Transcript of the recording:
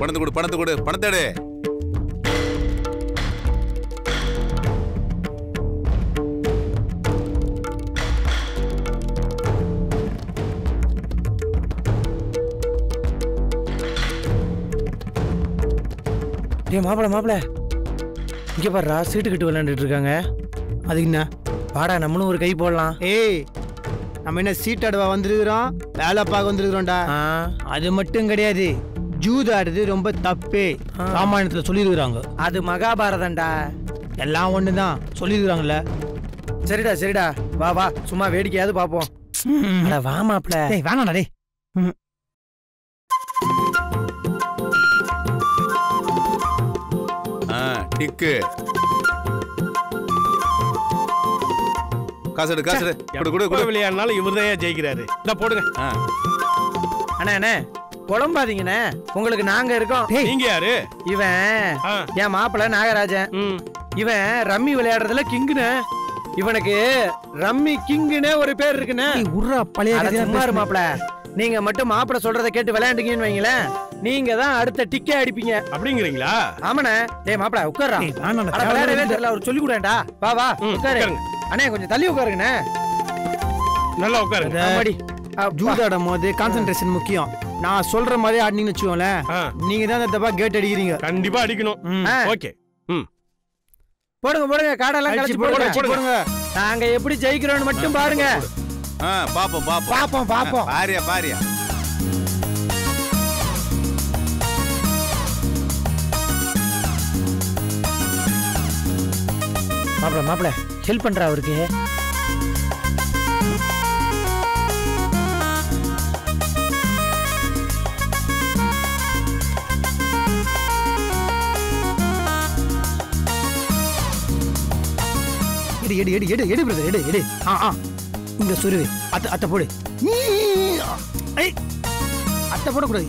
பணத்தை கொடு, பணத்தை கொடு, பணத்தேடு. மாப்பிள இங்க பாருடா, சீட்டு கட்டு விளையாண்டுட்டு இருக்காங்க. அதுக்கு என்ன பாடா, நம்மளும் ஒரு கை போடலாம். ஏய், நம்ம என்ன சீட்டாடுவா வந்துருக்கிறோம், வேலை பார்க்க வந்துருக்கிறோம்டா. அது மட்டும் கிடையாது, ஜூதாடுறது ரொம்ப தப்பே ராமாயணத்துல சொல்லிருக்கிறாங்க. அது மகாபாரதம்டா. எல்லாம் ஒண்ணுதான் சொல்லிருக்கிறாங்கல்ல. சரிடா சரிடா, வா வா, சும்மா வேடிக்கையாவது பாப்போம். வா மாப்பிள. வேணாடா டேய். டிக்கு காசு காசு கொடு கொடு கொடு. விளையாடுனாலும் இவர்தான் ஜெயிக்கிறாரு. இத போடுங்க. அண்ணா அண்ணே புலம்பாதீங்கண்ணே, உங்களுக்கு நாங்க இருக்கோம். நீங்க யாரு? இவன் என் மாப்பிள்ள நாகராஜன். இவன் ரம்மி விளையாடுறதுல கிங்குன்னு. இவனுக்கு ரம்மி கிங்குன்னு ஒரு பேர் இருக்குன்னு. பழைய மாப்பிள்ள, நீங்க மட்டும் மாப்பிள்ள சொல்றதை கேட்டு விளையாண்டுங்கன்னு வைங்களேன், நீங்க தான் அடுத்த டிக்கே அடிப்பீங்க. அப்படிங்கிறீங்களா? ஆமாண்ணே. டேய் மாப்பிள்ள உட்கார்றா. விளையாடவே தெரியல, அவர் சொல்லி கொடுடா. வா வா உட்காரு. அண்ணே கொஞ்சம் தள்ளி உட்காருங்கண்ணே. நல்லா உட்காருங்க. ஜூதாடும் போது கான்சென்ட்ரேஷன் முக்கியம். நான் சொல்ற மாதிரி ஆடினீங்கன்னு வச்சுக்கோங்களேன், நீங்க தான் இந்த தப்பா கேட் அடிக்கிறீங்க. கண்டிப்பா அடிக்கணும். ஓகே. போடுங்க போடுங்க, காடெல்லாம் கழிச்சு போடுங்க. நாங்க எப்படி ஜெயிக்கிறோம்னு மட்டும் பாருங்க. பாப்போம் பாப்போம் பாப்போம் பாப்போம். பாரியா பாரியா. மாப்பிள மாப்பிள ஹெல்ப் பண்ற அவருக்கு. எடு எடு எடு எடு பிரதர், எடு எடு. இந்த சுருவி அத்தை போடு. அத்தை போடக்கூடாது.